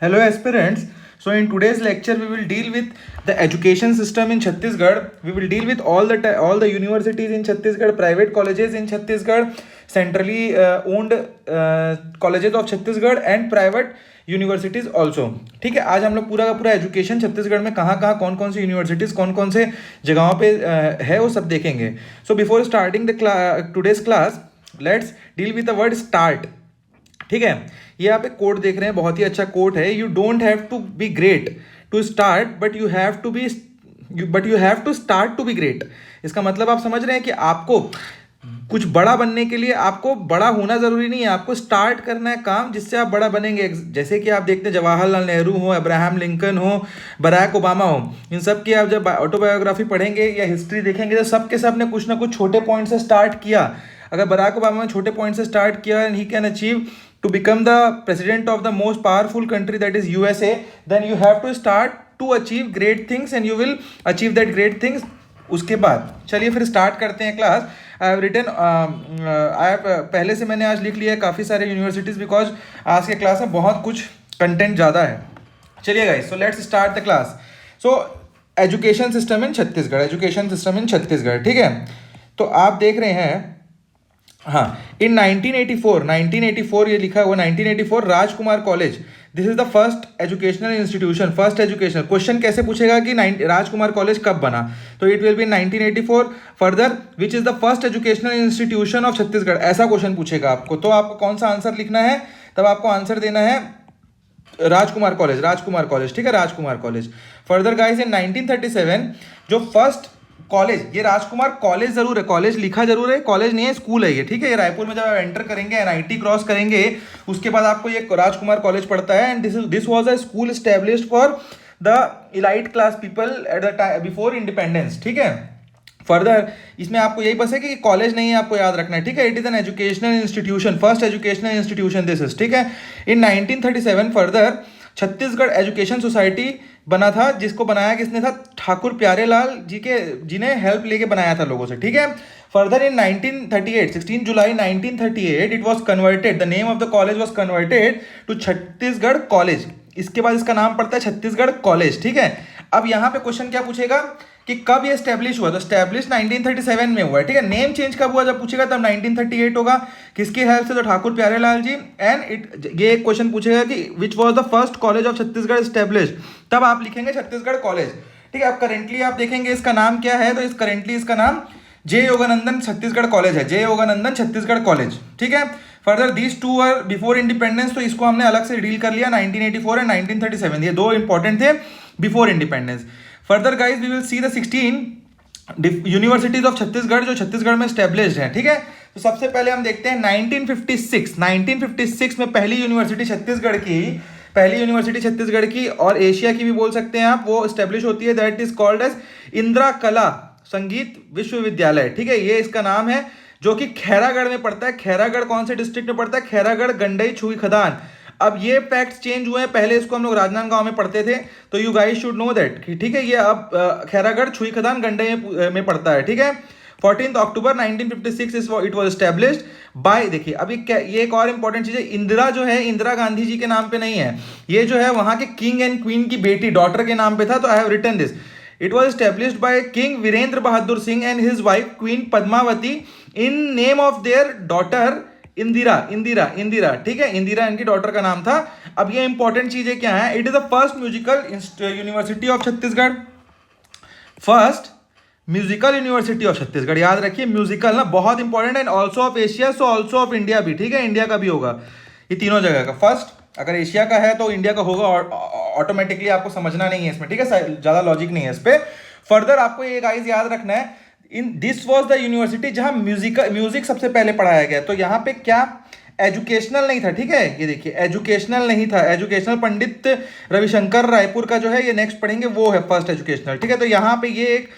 Hello aspirants. So in today's lecture we will deal with the education system in Chhattisgarh. We will deal with all the universities in Chhattisgarh, private colleges in Chhattisgarh, centrally owned colleges of Chhattisgarh and private universities also. ठीक है, आज हम लोग पूरा का पूरा education Chhattisgarh में कहाँ कहाँ कौन कौन सी यूनिवर्सिटीज़ कौन कौन से जगहों पे है वो सब देखेंगे. So before starting the today's class let's deal with the word start. ठीक है, ये आप एक कोट देख रहे हैं, बहुत ही अच्छा कोट है. You don't have to be great to start but you have to start to be great. इसका मतलब आप समझ रहे हैं कि आपको कुछ बड़ा बनने के लिए आपको बड़ा होना जरूरी नहीं है, आपको स्टार्ट करना है काम जिससे आप बड़ा बनेंगे. जैसे कि आप देखते हैं जवाहरलाल नेहरू हो, अब्राहम लिंकन हो, बराक ओबामा हो, इन सब की आप जब ऑटोबायोग्राफी पढ़ेंगे या हिस्ट्री देखेंगे तो सब के सब ने कुछ ना कुछ छोटे पॉइंट से स्टार्ट किया. अगर बराक ओबामा ने छोटे पॉइंट से स्टार्ट किया and he can achieve to become the president of the most powerful country, that is USA, then you have to start to achieve great things and you will achieve that great things. उसके बाद चलिए फिर start करते हैं class. I have written पहले से मैंने आज लिख लिया है काफ़ी सारे यूनिवर्सिटीज़ बिकॉज आज के क्लास में बहुत कुछ कंटेंट ज़्यादा है. चलिए guys, so let's start the class. So education system in Chhattisgarh. ठीक है, तो आप देख रहे हैं, हाँ, इन 1984 ये लिखा हुआ 1984 Rajkumar college, this is the first educational institution. Question कैसे पूछेगा कि राजकुमार कॉलेज कब बना, तो it will be 1984. Further which is the first educational institution of Chhattisgarh, ऐसा क्वेश्चन पूछेगा आपको. तो आपको कौन सा आंसर लिखना है, तब आपको आंसर देना है राजकुमार कॉलेज. ठीक है, राजकुमार कॉलेज. फर्दर गाइस, इन 1937 जो फर्स्ट कॉलेज, ये राजकुमार कॉलेज जरूर है, कॉलेज लिखा जरूर है, कॉलेज नहीं है, स्कूल है ये. ठीक है, ये रायपुर में जब आप एंटर करेंगे, एनआईटी क्रॉस करेंगे, उसके बाद आपको ये राजकुमार कॉलेज पड़ता है. And this was a school established for the elite class people at the time before independence. ठीक है, फर्दर इसमें आपको यही बस है कि कॉलेज नहीं है, आपको याद रखना है. ठीक है, it is an educational institution, first educational institution this is. ठीक है, इन 1937 फर्दर छत्तीसगढ़ एजुकेशन सोसाइटी बना था, जिसको बनाया किसने था, ठाकुर प्यारेलाल जी के, जिन्हें हेल्प लेके बनाया था लोगों से. ठीक है, further in 1938 16 July 1938 it was converted, the name of the college was converted to Chhattisgarh college. इसके बाद इसका नाम पड़ता है छत्तीसगढ़ कॉलेज. ठीक है, अब यहाँ पे क्वेश्चन क्या पूछेगा कि कब ये स्टैब्लिश हुआ, तो स्टैब्लिश 1937 में हुआ है. ठीक है, नेम चेंज कब हुआ, जब पूछेगा तब 1938 होगा. किसकी हेल्प से, तो ठाकुर प्यारेलाल जी. एंड ये एक क्वेश्चन पूछेगा कि which was the first college of Chhattisgarh establish, तब आप लिखेंगे छत्तीसगढ़ कॉलेज. ठीक है, अब करेंटली आप देखेंगे इसका नाम क्या है, तो इसका नाम जे योगानंदन छत्तीसगढ़ कॉलेज है, जे योगानंदन छत्तीसगढ़ कॉलेज. ठीक है, further these two are before independence, तो इसको हमने अलग से डील कर लिया. 1984 एंड 1937 ये दो इंपॉर्टेंट थे before independence. Further guys we will see the 16 universities of Chhattisgarh जो छत्तीसगढ़ में स्टैब्लिश्ड हैं. ठीक है, तो सबसे पहले हम देखते हैं 1956 में पहली यूनिवर्सिटी छत्तीसगढ़ की और एशिया की भी बोल सकते हैं आप, वो स्टैब्लिश होती है. That is called as Indira Kala Sangeet विश्वविद्यालय. ठीक है, ये इसका नाम है, जो कि खैरागढ़ में पड़ता है. खैरागढ़ कौन से डिस्ट्रिक्ट में पड़ता है, खैरागढ़ गंडई छुई खदान. अब ये फैक्ट्स चेंज हुए हैं, पहले इसको हम लोग राजनांदगांव में पढ़ते थे, तो you guys should know that. ठीक है, ये अब खैरागढ़ छुई खदान गंडई में पड़ता है. ठीक है, 14 अक्टूबर 1956 इट वॉज एस्टेब्लिश्ड बाय. देखिए अब ये एक और इंपॉर्टेंट चीज है, इंदिरा जो है, इंदिरा गांधी जी के नाम पे नहीं है, ये जो है वहां के किंग एंड क्वीन की बेटी, डॉटर के नाम पे था. तो I have written this. It was established by king Virendra Bahadur Singh and his wife queen Padmavati in name of their daughter Indira. ठीक है, इंदिरा इनकी डॉटर का नाम था. अब ये इंपॉर्टेंट चीजें क्या है, it is the first musical university of Chhattisgarh, first musical university of Chhattisgarh. याद रखिए, म्यूजिकल ना बहुत इंपॉर्टेंट है. Also of Asia, so also of India भी. ठीक है, इंडिया का भी होगा, ये तीनों जगह का. फर्स्ट अगर एशिया का है तो इंडिया का होगा ऑटोमेटिकली, आपको समझना नहीं है इसमें. ठीक है, ज्यादा लॉजिक नहीं है इस पे. फर्दर आपको ये गाइस याद रखना है, in this was the university जहां म्यूजिक सबसे पहले पढ़ाया गया. तो यहाँ पे क्या एजुकेशनल नहीं था. ठीक है, ये देखिए एजुकेशनल नहीं था. एजुकेशनल पंडित रविशंकर रायपुर का जो है, ये नेक्स्ट पढ़ेंगे, वो है फर्स्ट एजुकेशनल. ठीक है, तो यहाँ पे ये एक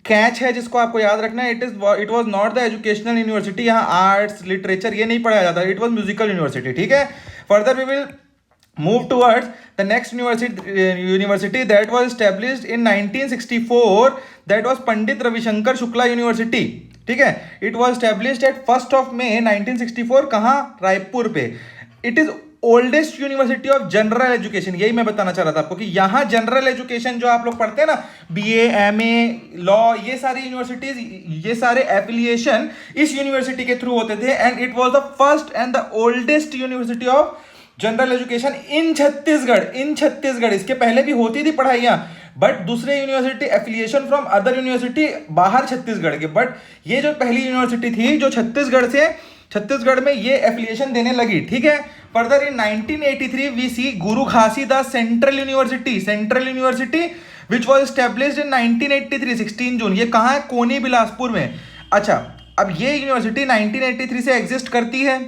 कैच है जिसको आपको याद रखना है. It was not the educational university, यहाँ आर्ट्स लिटरेचर ये नहीं पढ़ाया जाता, इट वाज म्यूजिकल यूनिवर्सिटी. ठीक है, further we will move towards the next university that was established in 1964, that was Pandit Ravishankar Shukla University. ठीक है, it was established at 1st of May 1964. कहाँ, रायपुर पे. It is oldest university of general education, यही मैं बताना चाह रहा था आपको कि यहाँ जनरल एजुकेशन जो आप लोग पढ़ते हैं ना, बीए, एमए, लॉ, ये सारी यूनिवर्सिटीज, ये सारे एफिलिएशन इस यूनिवर्सिटी के थ्रू होते थे, and it was the first and the oldest university of general education in Chhattisgarh. In Chhattisgarh, इसके पहले भी होती थी पढ़ाइयाँ, बट दूसरे university affiliation from other university बाहर छत्तीसगढ़ के, बट ये जो पहली यूनिवर्सिटी थी जो छत्तीसगढ़ में ये एफिलिएशन देने लगी, ठीक है। Further in 1983 we C Guru Ghasidas central university which was established in 1983 16 जून। ये कहाँ है? कोनी बिलासपुर में। अच्छा, अब ये यूनिवर्सिटी 1983 से एग्जिस्ट करती है,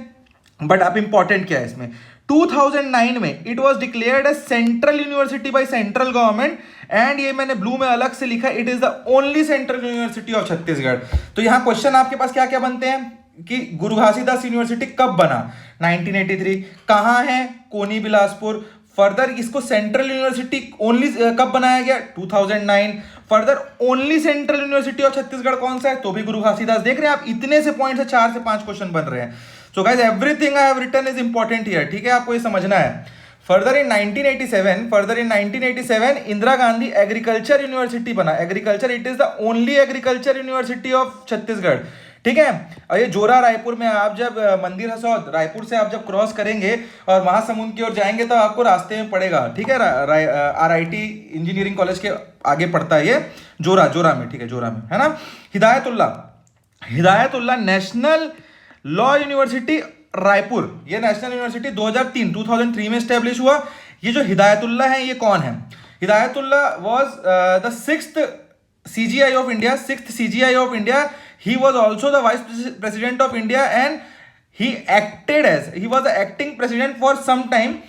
बट अब इंपॉर्टेंट क्या है इसमें, 2009 में it was declared as central university by central government, and ये मैंने ब्लू में अलग से लिखा, it is the only central university of Chhattisgarh. तो यहाँ क्वेश्चन आपके पास क्या क्या बनते हैं कि गुरु घासीदास यूनिवर्सिटी कब बना? 1983। कहाँ है? कोनी बिलासपुर। फर्दर इसको सेंट्रल यूनिवर्सिटी ओनली कब बनाया गया? 2009। Further only central university of Chhattisgarh कौन सा है? तो भी गुरु घासीदास। देख रहे हैं आप, इतने से पॉइंट से 4 से 5 क्वेश्चन बन रहे हैं। So guys, everything I have written is important here, ठीक है, आपको ये समझना है। Further in 1987 Indira Gandhi agriculture university बना। Agriculture, it is the only agriculture university of Chhattisgarh, ठीक है। और ये जोरा रायपुर में, आप जब मंदिर हसौद रायपुर से आप जब क्रॉस करेंगे और महासमुंद की ओर जाएंगे तो आपको रास्ते में पड़ेगा, ठीक है। RIT इंजीनियरिंग कॉलेज के आगे पड़ता है ये, जोरा में, ठीक है, जोरा में, है ना। Hidayatullah national law university Raipur, ये नेशनल यूनिवर्सिटी 2003 में स्टैब्लिश हुआ। ये जो हिदायतुल्ला है ये कौन है? Hidayatullah was the 6th CGI of India, 6th CGI of India. He was also the vice president of India, and he was the acting president for some time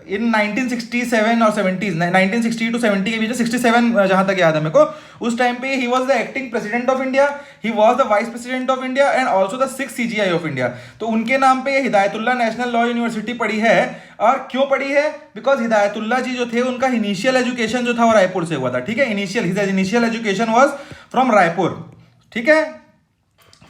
in 1967 और 70s, 1960 to 70 के बीच में, 67 जहाँ तक याद है मेरे को, उस टाइम पे he was the acting president of India, he was the vice president of India and also the 6th CGI of India. तो उनके नाम पे ये हिदायतुल्ला नेशनल लॉ यूनिवर्सिटी पड़ी है। और क्यों पड़ी है? बिकॉज हिदायतुल्ला जी जो थे उनका इनिशियल एजुकेशन जो था वो रायपुर से हुआ था, ठीक है। Initial education was from Raipur, ठीक है।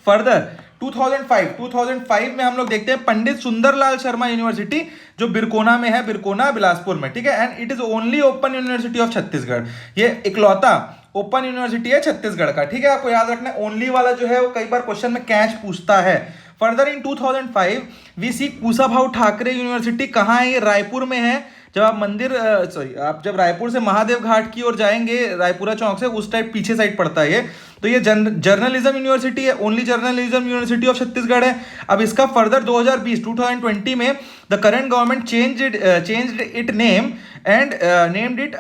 फर्दर 2005 में हम लोग देखते हैं पंडित सुंदरलाल शर्मा यूनिवर्सिटी, जो बिरकोना में है, बिरकोना बिलासपुर में, ठीक है। And it is only open university of Chhattisgarh. ये इकलौता ओपन यूनिवर्सिटी है छत्तीसगढ़ का, ठीक है। आपको याद रखना है, ओनली वाला जो है वो कई बार क्वेश्चन में कैच पूछता है। Further in 2005 we see Kushabhau Thakre university. कहाँ है ये? रायपुर में है। जब आप आप जब रायपुर से महादेव घाट की ओर जाएंगे, रायपुरा चौक से, उस टाइप पीछे साइड पड़ता है ये। तो ये जर्नलिज्म यूनिवर्सिटी है, only journalism university of Chhattisgarh है। अब इसका फर्दर 2020 में the current government changed it name and named it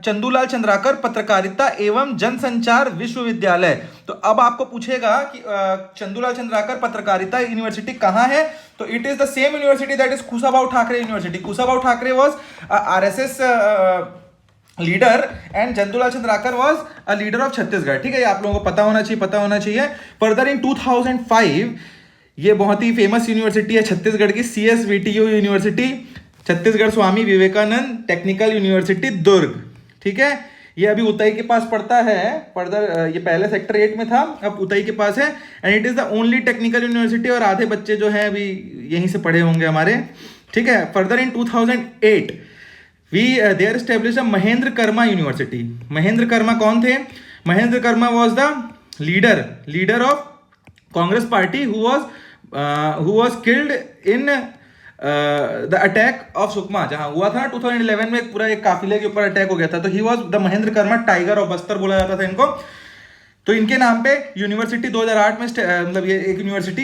Chandulal Chandrakar पत्रकारिता एवं जनसंचार विश्वविद्यालय। तो अब आपको पूछेगा कि चंदूलाल चंद्राकर पत्रकारिता यूनिवर्सिटी कहाँ है? तो it is the same university that is Kushabhau Thakre university. Kushabhau Thackeray was RSS leader and Chandulal Chandrakar was a leader of Chhattisgarh, ठीक है। ये आप लोगों को पता होना चाहिए। फर्दर इन 2005 ये बहुत ही फेमस यूनिवर्सिटी है छत्तीसगढ़ की, CSVTU university, Chhattisgarh Swami Vivekananda technical university दुर्ग, ठीक है। ये अभी उतई के पास पड़ता है। फर्दर ये पहले सेक्टर 8 में था, अब उतई के पास है, and it is the only technical university. और आधे बच्चे जो हैं अभी यहीं से पढ़े होंगे हमारे, ठीक है। Further in 2008 there establish Mahendra Karma university. Mahendra Karma कौन थे? Mahendra Karma was the leader of Congress party who was killed in the attack of Sukma, जहां हुआ था 2011 में, पूरा एक काफिले के ऊपर अटैक हो गया था। तो he was the Mahendra Karma, tiger of Bastar बोला जाता था इनको। तो इनके नाम पे यूनिवर्सिटी 2008 में मतलब ये एक यूनिवर्सिटी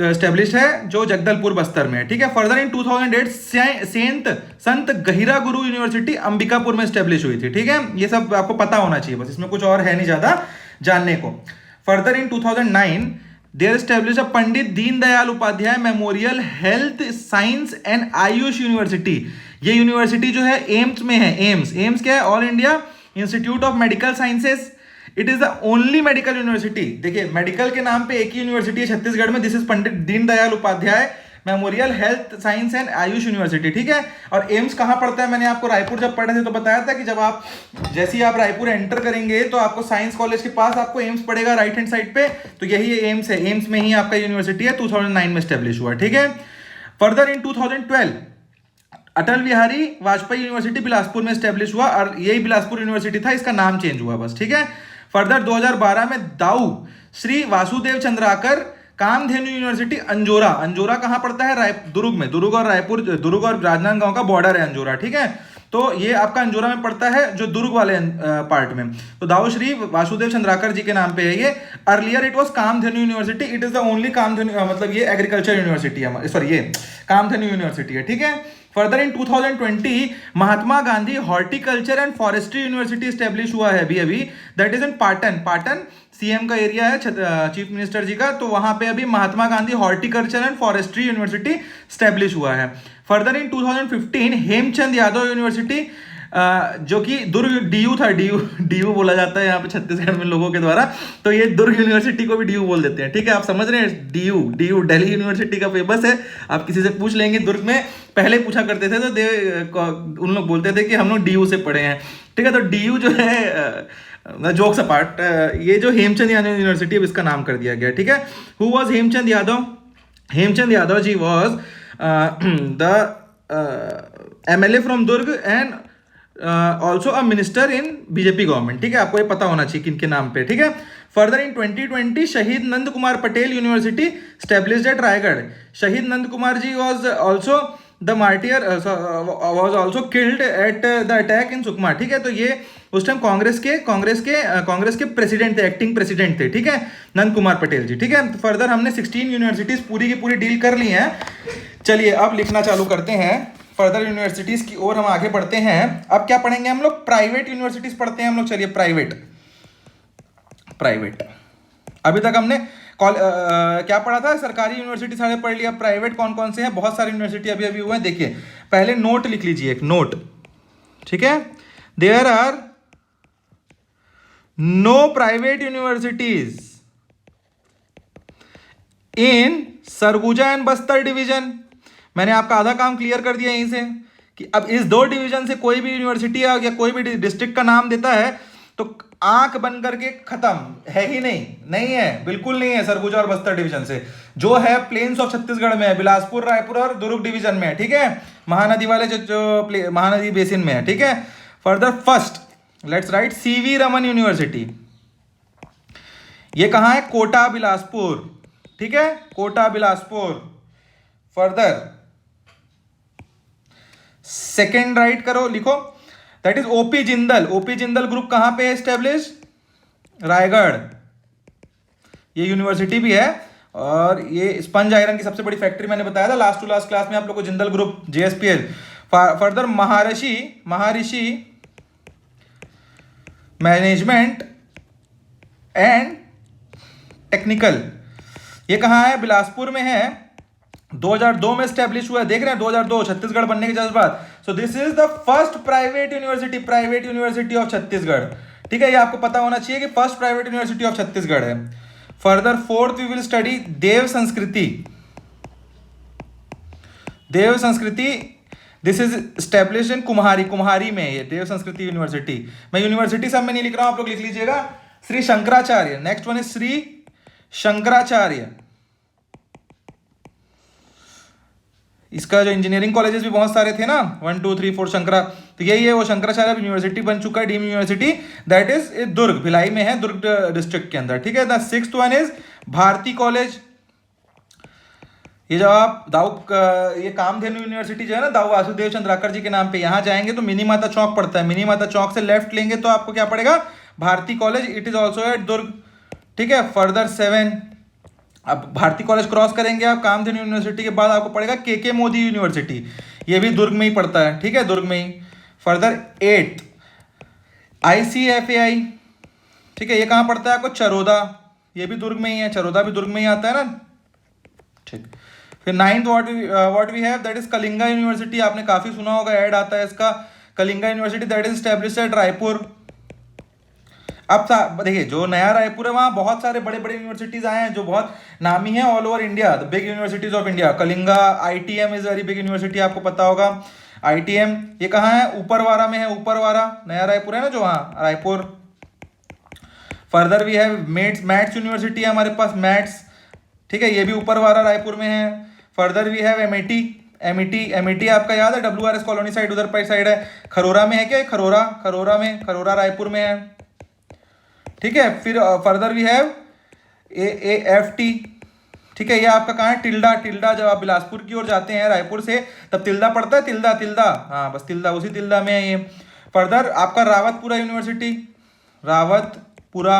एस्टेब्लिश है जो जगदलपुर बस्तर में है, ठीक है। फर्दर इन 2008 संत गहिरा गुरु यूनिवर्सिटी अंबिकापुर में एस्टेब्लिश हुई थी, ठीक है। ये सब आपको पता होना चाहिए, बस इसमें कुछ और है नहीं ज्यादा जानने को। Further in 2009 there establish a Pandit Deendayal Upadhyay memorial health science and Ayush university. ये यूनिवर्सिटी जो है एम्स में है। एम्स क्या है? All India institute of medical sciences. It is the only medical university. देखिए, मेडिकल के नाम पे एक ही यूनिवर्सिटी है छत्तीसगढ़ में, this is Pandit Deendayal Upadhyay memorial health science and Ayush university, ठीक है। और एम्स कहाँ पड़ता है? मैंने आपको रायपुर जब पढ़े थे तो बताया था कि जब आप जैसे ही आप रायपुर एंटर करेंगे तो आपको साइंस कॉलेज के पास आपको एम्स पड़ेगा राइट हैंड साइड पे। तो यही एम्स है, एम्स में ही आपका यूनिवर्सिटी है, 2009 में स्टेब्लिश हुआ, ठीक है। फर्दर इन 2012 अटल बिहारी वाजपेयी यूनिवर्सिटी बिलासपुर में स्टेब्लिश हुआ, और यही बिलासपुर यूनिवर्सिटी था, इसका नाम चेंज हुआ बस, ठीक है। फर्दर 2012 में दाऊ श्री वासुदेव चंद्राकर कामधेनु यूनिवर्सिटी अंजोरा, अंजोरा कहां पड़ता है, दुर्ग में, दुर्ग और रायपुर, दुर्ग और राजनांदगांव का बॉर्डर है अंजोरा, ठीक है। तो ये आपका अंजोरा में पड़ता है, जो दुर्ग वाले पार्ट में। तो दाऊ श्री वासुदेव चंद्राकर जी के नाम पे है ये। Earlier it was Kamdhenu university, it is the only Kamdhenu, मतलब ये एग्रीकल्चर यूनिवर्सिटी है, सॉरी ये कामधेनु यूनिवर्सिटी है, ठीक है। Further in 2020 Mahatma Gandhi horticulture and forestry university establish हुआ है अभी अभी, that is in Patan, Patan CM का एरिया है, चीफ मिनिस्टर जी का, तो वहां पे अभी Mahatma Gandhi horticulture and forestry university establish हुआ है। Further in 2015 Hemchand Yadav university, जो कि दुर्ग डीयू था, डीयू बोला जाता है यहाँ पे छत्तीसगढ़ में लोगों के द्वारा, तो ये दुर्ग यूनिवर्सिटी को भी डीयू बोल देते हैं, ठीक है, आप समझ रहे हैं। डीयू दिल्ली यूनिवर्सिटी का फेमस है, आप किसी से पूछ लेंगे दुर्ग में, पहले पूछा करते थे तो उन लोग बोलते थे कि हम लोग डीयू से पढ़े हैं, ठीक है। तो डीयू जो है, जोक्स अपार्ट, ये जो हेमचंद यादव यूनिवर्सिटी है इसका नाम कर दिया गया, ठीक है। Who was Hemchand Yadav? Hemchand Yadav ji was the MLA from Durg and also a minister in BJP government, ठीक है, आपको ये पता होना चाहिए किनके नाम पे, ठीक है। Further in 2020 Shaheed Nand Kumar Patel university established at Raigarh. Shaheed Nand Kumar ji was also the martyr, was also killed at the attack in Sukma, ठीक है। तो ये उस टाइम कांग्रेस के प्रेसिडेंट थे, एक्टिंग प्रेसिडेंट थे, ठीक है, नंद कुमार पटेल जी, ठीक है। फर्दर हमने 16 यूनिवर्सिटीज पूरी की पूरी डील कर ली हैं। चलिए अब लिखना चालू करते हैं, फर्दर यूनिवर्सिटीज की ओर हम आगे बढ़ते हैं। अब क्या पढ़ेंगे हम लोग? प्राइवेट यूनिवर्सिटीज पढ़ते हैं हम लोग। चलिए प्राइवेट अभी तक हमने क्या पढ़ा था? सरकारी यूनिवर्सिटी सारे पढ़ लिया। प्राइवेट कौन कौन से हैं? बहुत सारी यूनिवर्सिटी अभी अभी हुए हैं। देखिए पहले नोट लिख लीजिए, एक नोट, ठीक है। There are no private universities in Surguja and Bastar division. मैंने आपका आधा काम क्लियर कर दिया यहीं से कि अब इस दो डिवीजन से कोई भी यूनिवर्सिटी या कोई भी डिस्ट्रिक्ट का नाम देता है तो आंख बंद करके खत्म, है ही नहीं है, बिल्कुल नहीं है। सरगुजा और बस्तर डिवीजन से जो है प्लेन्स ऑफ छत्तीसगढ़ में है, बिलासपुर, रायपुर और दुर्ग डिवीजन में है, ठीक है, महानदी वाले जो महानदी बेसिन में है, ठीक है। Further first let's write CV Raman university, ये कहां है? कोटा बिलासपुर, ठीक है, Kota Bilaspur. Further second write करो, लिखो, that is OP Jindal. OP Jindal group कहां पे है एस्टेब्लिश? रायगढ़। ये यूनिवर्सिटी भी है और ये स्पंज आयरन की सबसे बड़ी फैक्ट्री, मैंने बताया था लास्ट टू लास्ट क्लास में आप लोग को, Jindal group, JSPL। Further Maharshi management and technical, ये कहां है? बिलासपुर में है। 2002 में स्टैब्लिश हुआ है, देख रहे हैं 2002, छत्तीसगढ़ बनने के जस्ट बाद। So this is the first private university of Chhattisgarh, ठीक है। ये आपको पता होना चाहिए कि first private university of Chhattisgarh है। Further fourth we will study Dev Sanskriti, this is establish in Kumhari में, ये देव संस्कृति यूनिवर्सिटी। मैं यूनिवर्सिटी सब में नहीं लिख रहा हूं, आप लोग लिख लीजिएगा। Shri Shankaracharya, next one is Shri Shankaracharya. इसका जो इंजीनियरिंग कॉलेजेस भी बहुत सारे थे ना, 1 2 3 4 शंकरा, तो यही है वो शंकराचार्य यूनिवर्सिटी बन चुका है, deem university, that is Durg, Bhilai में है, दुर्ग डिस्ट्रिक्ट के अंदर, ठीक है। The sixth one is Bharati college. ये जब आप ये कामधेनु यूनिवर्सिटी जो है ना, दाऊ वासुदेव चंद्राकर जी के नाम पे, यहाँ जाएंगे तो मिनी माता चौक पड़ता है, मिनी माता चौक से लेफ्ट लेंगे तो आपको क्या पड़ेगा? Bharti college, it is also at Durg, ठीक है। फर्दर 7, अब भारती कॉलेज क्रॉस करेंगे आप, कामधेनु यूनिवर्सिटी के बाद आपको पड़ेगा KK मोदी यूनिवर्सिटी, ये भी दुर्ग में ही पड़ता है, ठीक है, दुर्ग में ही। फर्दर 8 ICFAI, ठीक है, ये कहाँ पड़ता है आपको? चरोदा, ये भी दुर्ग में ही है, चरोदा भी दुर्ग में ही आता है ना, ठीक। फिर 9th what we have, that is Kalinga university, आपने काफी सुना होगा, ऐड आता है इसका, Kalinga university, that is established at Raipur. अब देखिए जो नया रायपुर है वहाँ बहुत सारे बड़े बड़े यूनिवर्सिटीज आए हैं जो बहुत नामी है all over India, the big universities of India. Kalinga, ITM is very big university, आपको पता होगा। ITM ये कहाँ है? ऊपरवारा में है, ऊपरवारा, नया रायपुर है ना जो, वहाँ Raipur. Further we have maths university है हमारे पास, मैथ्स, ठीक है, ये भी ऊपरवारा रायपुर में है। Further we have Amity. Amity आपका याद है, WRS कॉलोनी साइड उधर पर साइड है, खरोरा में है क्या, खरोरा रायपुर में है, ठीक है। फिर फर्दर वी हैव AFT, ठीक है। ये आपका कहाँ है, टिल्डा जब आप बिलासपुर की ओर जाते हैं रायपुर से तब तिल्दा पड़ता है, तिल्दा, हाँ बस तिल्दा, उसी तिल्दा में है ये। फर्दर आपका रावतपुरा यूनिवर्सिटी, रावतपुरा,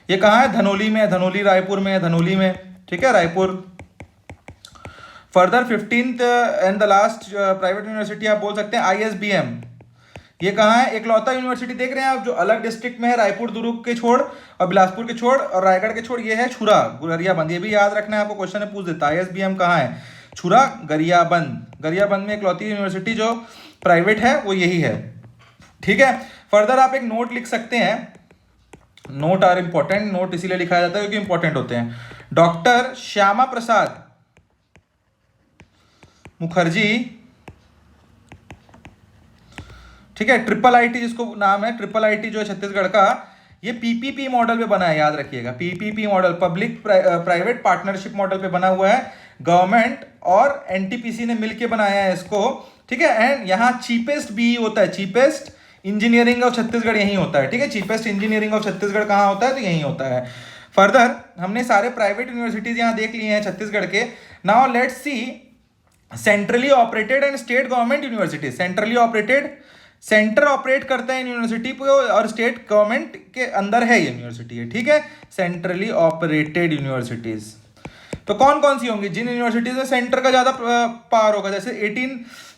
ये कहाँ है, धनोली में, धनोली रायपुर में है, धनोली में, ठीक है, Raipur. Further 15th and the last private university आप बोल सकते हैं ISBM, ये कहाँ है, एकलौता यूनिवर्सिटी देख रहे हैं आप जो अलग डिस्ट्रिक्ट में है, रायपुर दुर्ग के छोड़ और बिलासपुर के छोड़ और रायगढ़ के छोड़, ये है छुरा गरियाबंद। ये भी याद रखना है आपको, क्वेश्चन में पूछ देता है ISBM कहाँ है, छुरा गरियाबंद में एकलौती यूनिवर्सिटी जो प्राइवेट है वो यही है, ठीक है। फर्दर आप एक नोट लिख सकते हैं, नोट आर इंपॉर्टेंट, नोट इसीलिए लिखा जाता है क्योंकि इंपॉर्टेंट होते हैं। डॉक्टर श्यामा प्रसाद मुखर्जी, ठीक है, IIIT जिसको नाम है, IIIT जो है छत्तीसगढ़ का, ये PPP मॉडल पे बना है, याद रखिएगा, PPP model, public private partnership model पे बना हुआ है। गवर्नमेंट और NTPC ने मिलके बनाया है इसको, ठीक है। एंड यहाँ चीपेस्ट BE होता है, चीपेस्ट इंजीनियरिंग ऑफ छत्तीसगढ़ यही होता है, ठीक है। चीपेस्ट इंजीनियरिंग ऑफ छत्तीसगढ़ कहाँ होता है, तो यही होता है। फर्दर हमने सारे प्राइवेट यूनिवर्सिटीज यहाँ देख लिए हैं छत्तीसगढ़ के। Now let's see centrally operated and state government universities. Centre operate करता है यूनिवर्सिटी को और स्टेट गवर्नमेंट के अंदर है ये यूनिवर्सिटी है, ठीक है। सेंट्रली ऑपरेटेड यूनिवर्सिटीज तो कौन कौन सी होंगी, जिन यूनिवर्सिटीज में सेंटर का ज्यादा पावर होगा, जैसे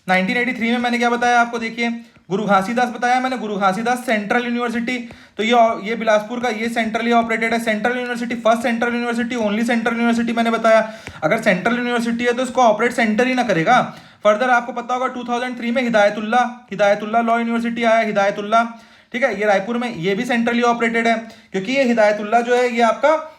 1983 में मैंने क्या बताया आपको, देखिए गुरु घासीदास बताया मैंने, गुरु घासीदास सेंट्रल यूनिवर्सिटी, तो ये बिलासपुर का ये सेंट्रली ऑपरेटेड है। Central university, first central university, only central university मैंने बताया। अगर सेंट्रल यूनिवर्सिटी है तो इसको ऑपरेट सेंटर ही ना करेगा। फर्दर आपको पता होगा 2003 में हिदायतुल्ला लॉ यूनिवर्सिटी आया, हिदायतुल्ला, ठीक है, ये रायपुर में, ये भी सेंट्रली ऑपरेटेड है क्योंकि ये हिदायतुल्ला जो है ये आपका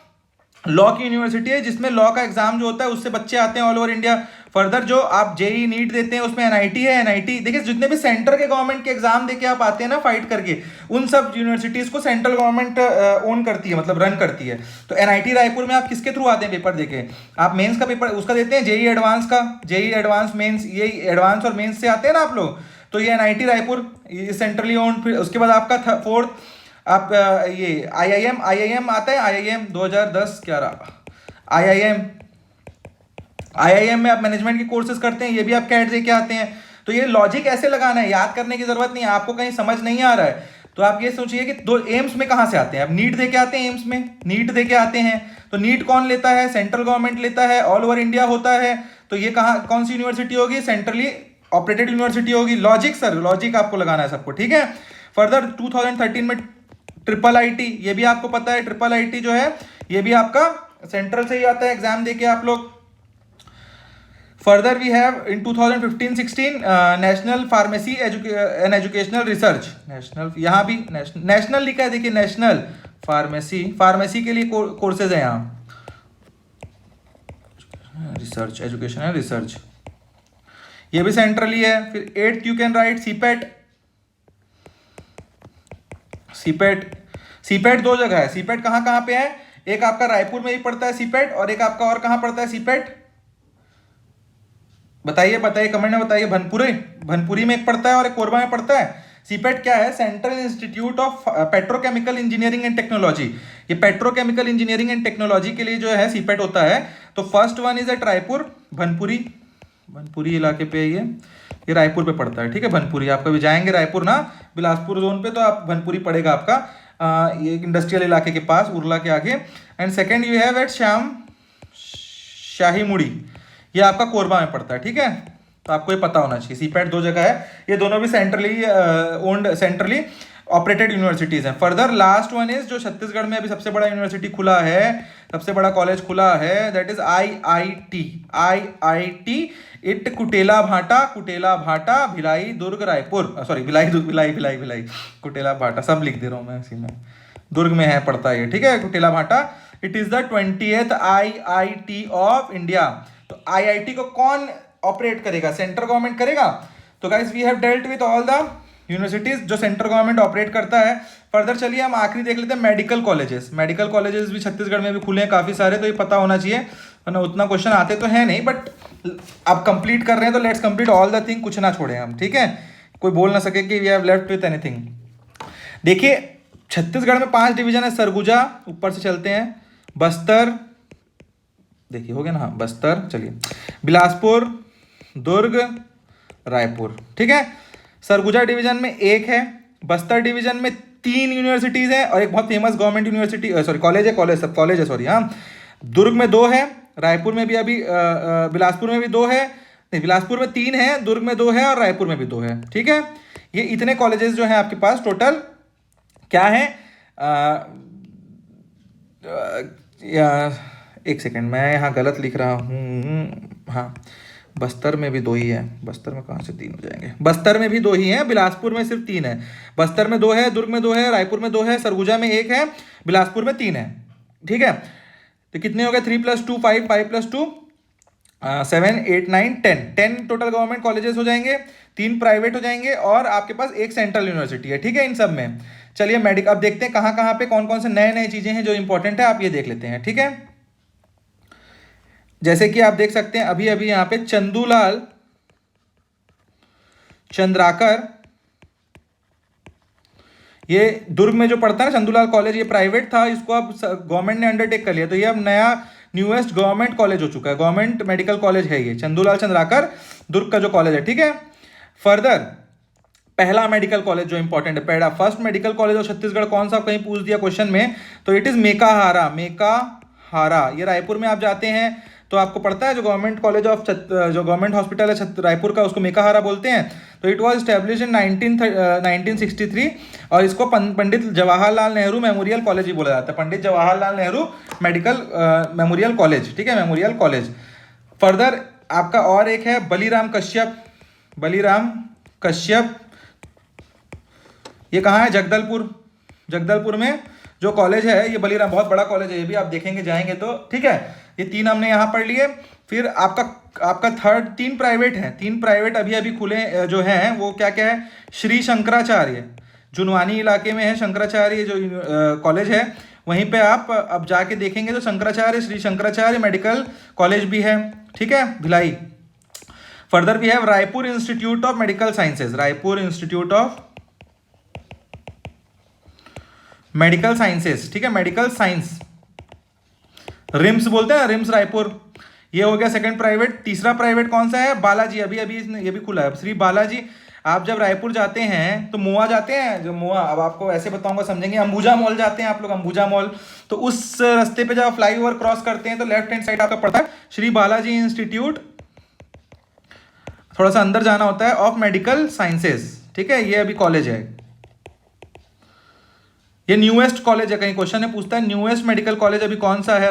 लॉ की यूनिवर्सिटी है जिसमें लॉ का एग्जाम जो होता है उससे बच्चे आते हैं ऑल ओवर इंडिया। फर्दर जो आप JEE नीट देते हैं उसमें NIT है, NIT देखिए जितने भी सेंटर के गवर्नमेंट के एग्जाम देके आप आते हैं ना फाइट करके, उन सब यूनिवर्सिटीज को सेंट्रल गवर्नमेंट ओन करती है, मतलब रन करती है। तो NIT रायपुर में आप किसके थ्रू आते हैं पेपर देके, आप मेंस का पेपर उसका देते हैं, JEE एडवांस का, JEE एडवांस मेंस, ये एडवांस और मेंस से आते हैं ना आप लोग, तो ये NIT रायपुर ये सेंट्रली ओन। फिर उसके बाद आपका फोर्थ आप ये IIM आता है, IIM 2010-11 IIM में आप मैनेजमेंट के कोर्सेज करते हैं, ये भी आप कैट दे के आते हैं। तो ये लॉजिक ऐसे लगाना है, याद करने की जरूरत नहीं है, आपको कहीं समझ नहीं आ रहा है तो आप ये सोचिए कि दो एम्स में कहाँ से आते हैं, आप नीट दे के आते हैं, एम्स में नीट दे के आते हैं, तो नीट कौन लेता है, सेंट्रल गवर्नमेंट लेता है, ऑल ओवर इंडिया होता है, तो ये कहाँ कौन सी यूनिवर्सिटी होगी, सेंट्रली ऑपरेटेड यूनिवर्सिटी होगी। लॉजिक सर, लॉजिक आपको लगाना है सबको, ठीक है। फर्दर 2013 में IIIT, ये भी आपको पता है, IIIT जो है ये भी आपका सेंट्रल से ही आता है, एग्जाम देके आप लोग। Further we have in 2015-16 national pharmacy and educational research, national, यहाँ भी नेशनल लिखा है, देखिए नेशनल फार्मेसी के लिए कोर्सेज है यहाँ, रिसर्च, एजुकेशन एंड रिसर्च, ये भी सेंट्रली है। फिर 8th you can write CIPET दो जगह है, सीपेट कहाँ कहाँ पे है, एक आपका रायपुर में ही पड़ता है सीपेट, और एक आपका और कहाँ पड़ता है सीपेट, बताइए कमेंट में बताइए। भनपुरी में एक पड़ता है और एक कोरबा में पड़ता है। सीपेट क्या है, central institute of petrochemical engineering and technology, ये पेट्रोकेमिकल इंजीनियरिंग एंड टेक्नोलॉजी के लिए जो है सीपेट होता है। तो first one is at Raipur, Bhanpuri इलाके पे ये रायपुर पे पड़ता है, ठीक है। भनपुरी आप कभी जाएंगे रायपुर ना, बिलासपुर जोन पे, तो आप भनपुरी पड़ेगा आपका, ये इंडस्ट्रियल इलाके के पास, उरला के आगे। And second you have at Shahimudi, ये आपका कोरबा में पड़ता है, ठीक है। तो आपको ये पता होना चाहिए, सीपेट दो जगह है, ये दोनों भी centrally owned, centrally operated universities हैं। फर्दर लास्ट वन इज जो छत्तीसगढ़ में अभी सबसे बड़ा यूनिवर्सिटी खुला है, सबसे बड़ा कॉलेज खुला है, दैट इज IIT इट कुटेला भाटा भिलाई दुर्ग रायपुर, सॉरी भिलाई कुटेला भाटा, सब लिख दे रहा हूँ मैं इसी में, दुर्ग में है पड़ता है ये, ठीक है, कुटेला भाटा। It is the 20th IIT of India. तो IIT को कौन ऑपरेट करेगा, सेंट्रल गवर्नमेंट करेगा। तो guys we have dealt with all the universities जो सेंट्रल गवर्नमेंट ऑपरेट करता है। फर्दर चलिए हम आखिरी देख लेते हैं मेडिकल कॉलेजेस भी छत्तीसगढ़ में भी खुले हैं काफी सारे, तो ये पता होना चाहिए। वरना उतना क्वेश्चन आते तो है नहीं, बट आप कंप्लीट कर रहे हैं तो let's complete all the thing, कुछ ना छोड़े हम, ठीक है, कोई बोल ना सके कि we have left with anything. देखिए छत्तीसगढ़ में 5 डिवीजन है, सरगुजा, ऊपर से चलते हैं, बस्तर, देखिए हो गया ना, हाँ बस्तर, चलिए बिलासपुर, दुर्ग, रायपुर, ठीक है। सरगुजा डिवीजन में 1 है, बस्तर डिवीजन में 3 यूनिवर्सिटीज है और एक बहुत famous government university, sorry college है, सब कॉलेज है, सॉरी, हाँ। दुर्ग में 2 है, रायपुर में भी अभी बिलासपुर में भी 2 है, नहीं बिलासपुर में 3 है, दुर्ग में 2 है और रायपुर में भी 2 है, ठीक है। ये इतने कॉलेजेस जो हैं आपके पास टोटल क्या है, एक सेकेंड, मैं यहाँ गलत लिख रहा हूँ, हाँ बस्तर में भी 2 ही है, बस्तर में कहाँ से 3 हो जाएंगे, बस्तर में भी 2 ही है, बिलासपुर में सिर्फ 3 है, बस्तर में 2 है, दुर्ग में 2 है, रायपुर में 2 है, सरगुजा में 1 है, बिलासपुर में 3 है, ठीक है। तो कितने हो गए, 3 + 2 5, 5 + 2 7 8 9 10 टोटल गवर्नमेंट कॉलेजेस हो जाएंगे, 3 प्राइवेट हो जाएंगे और आपके पास 1 सेंट्रल यूनिवर्सिटी है, ठीक है इन सब में। चलिए मेडिकल, अब देखते हैं कहाँ कहाँ पे कौन कौन से नए नए चीज़ें हैं जो इंपॉर्टेंट है, आप ये देख लेते हैं, ठीक है। जैसे कि आप देख सकते हैं अभी अभी यहाँ पे चंदूलाल चंद्राकर, ये दुर्ग में जो पढ़ता है ना चंदूलाल कॉलेज, ये प्राइवेट था, इसको अब गवर्नमेंट ने अंडरटेक कर लिया, तो ये अब नया न्यूएस्ट गवर्नमेंट कॉलेज हो चुका है, गवर्नमेंट मेडिकल कॉलेज है ये चंदूलाल चंद्राकर, दुर्ग का जो कॉलेज है, ठीक है। फर्दर पहला मेडिकल कॉलेज जो इंपॉर्टेंट है, पहला first medical college of Chhattisgarh कौन सा, कहीं पूछ दिया क्वेश्चन में, तो इट इज मेकाहारा, ये रायपुर में आप जाते हैं तो आपको पड़ता है, जो गवर्नमेंट कॉलेज ऑफ जो गवर्नमेंट हॉस्पिटल है रायपुर का, उसको मेकाहारा बोलते हैं। तो इट वाज एस्टेब्लिश इन 1963 और इसको पंडित जवाहरलाल नेहरू मेमोरियल कॉलेज ही बोला जाता है, Pandit Jawaharlal Nehru medical memorial college, ठीक है, मेमोरियल कॉलेज। फर्दर आपका और एक है बलीराम कश्यप, ये कहाँ है, जगदलपुर में जो कॉलेज है, ये बलीराम, बहुत बड़ा कॉलेज है ये भी, आप देखेंगे जाएंगे तो, ठीक है। ये 3 हमने यहाँ पढ़ लिए। फिर आपका थर्ड, 3 प्राइवेट हैं, 3 प्राइवेट अभी अभी खुले जो हैं, वो क्या क्या है, श्री शंकराचार्य, जुनवानी इलाके में है शंकराचार्य जो कॉलेज है, वहीं पे आप अब जाके देखेंगे तो श्री शंकराचार्य मेडिकल कॉलेज भी है, ठीक है, Bhilai. Further we have Raipur institute of medical sciences, medical sciences, ठीक है, मेडिकल साइंस, रिम्स बोलते हैं, रिम्स रायपुर, ये हो गया सेकंड प्राइवेट। तीसरा प्राइवेट कौन सा है, बालाजी, अभी अभी ये भी खुला है, श्री बालाजी। आप जब रायपुर जाते हैं तो मोआ जाते हैं, जो मोआ, अब आपको ऐसे बताऊंगा समझेंगे, अंबुजा मॉल जाते हैं आप लोग, अंबुजा मॉल, तो उस रास्ते पे जब आप फ्लाईओवर क्रॉस करते हैं तो लेफ्ट हैंड साइड आपका पड़ता है श्री बालाजी इंस्टीट्यूट, थोड़ा सा अंदर जाना होता है, ऑफ मेडिकल साइंसेज, ठीक है, ये अभी कॉलेज है, ये न्यूएस्ट कॉलेज है, कहीं क्वेश्चन है पूछता है न्यूएस्ट मेडिकल कॉलेज अभी कौन सा है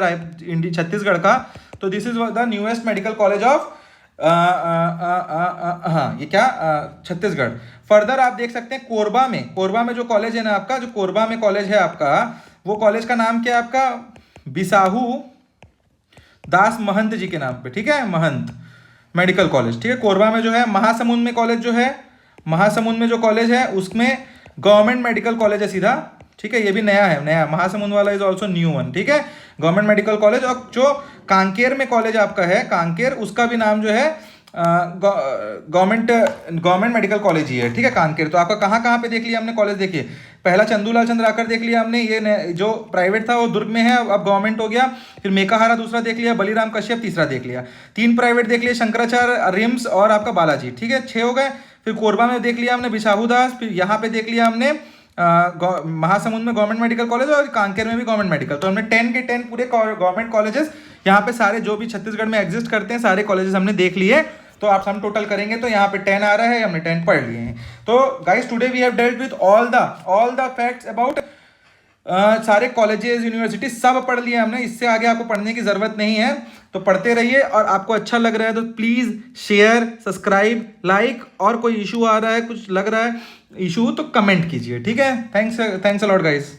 छत्तीसगढ़ का, तो this is the newest medical college of हाँ ये क्या छत्तीसगढ़। फर्दर आप देख सकते हैं कोरबा में जो कॉलेज है ना आपका, जो कोरबा में कॉलेज है आपका, वो कॉलेज का नाम क्या है आपका, बिसाहू दास महंत जी के नाम पे, ठीक है, महंत मेडिकल कॉलेज, ठीक है, कोरबा में जो है। महासमुंद में कॉलेज जो है, महासमुंद में जो कॉलेज है उसमें गवर्नमेंट मेडिकल कॉलेज है सीधा, ठीक है, ये भी नया है, नया महासमुंद वाला इज ऑल्सो न्यू वन, ठीक है, गवर्नमेंट मेडिकल कॉलेज। और जो कांकेर में कॉलेज आपका है, कांकेर, उसका भी नाम जो है गवर्नमेंट मेडिकल कॉलेज ही है, ठीक है, कांकेर। तो आपका कहाँ कहाँ पे देख लिया हमने कॉलेज, देखिए पहला चंदूलाल चंद्राकर देख लिया हमने, ये जो प्राइवेट था वो दुर्ग में है, अब गवर्नमेंट हो गया। फिर मेकाहारा दूसरा देख लिया, बलीराम कश्यप तीसरा देख लिया, 3 प्राइवेट देख लिया, शंकराचार्य, रिम्स और आपका बालाजी, ठीक है, 6 हो गए। फिर कोरबा में देख लिया हमने बिसाहू दास, फिर यहाँ पे देख लिया हमने महासमुंद में गवर्नमेंट मेडिकल कॉलेज और कांकेर में भी गवर्नमेंट मेडिकल। तो हमने 10 के 10 पूरे गवर्नमेंट कॉलेजेस यहाँ पे सारे जो भी छत्तीसगढ़ में एग्जिस्ट करते हैं सारे कॉलेजेस हमने देख लिए। तो आप सम टोटल करेंगे तो यहाँ पे 10 आ रहा है, हमने 10 पढ़ लिए हैं। तो guys today we have dealt with all the facts about सारे कॉलेजेस यूनिवर्सिटी सब पढ़ लिए हमने, इससे आगे आपको पढ़ने की जरूरत नहीं है। तो पढ़ते रहिए, और आपको अच्छा लग रहा है तो प्लीज शेयर, सब्सक्राइब, लाइक, और कोई इशू आ रहा है, कुछ लग रहा है इशू तो कमेंट कीजिए, ठीक है। Thanks a lot guys.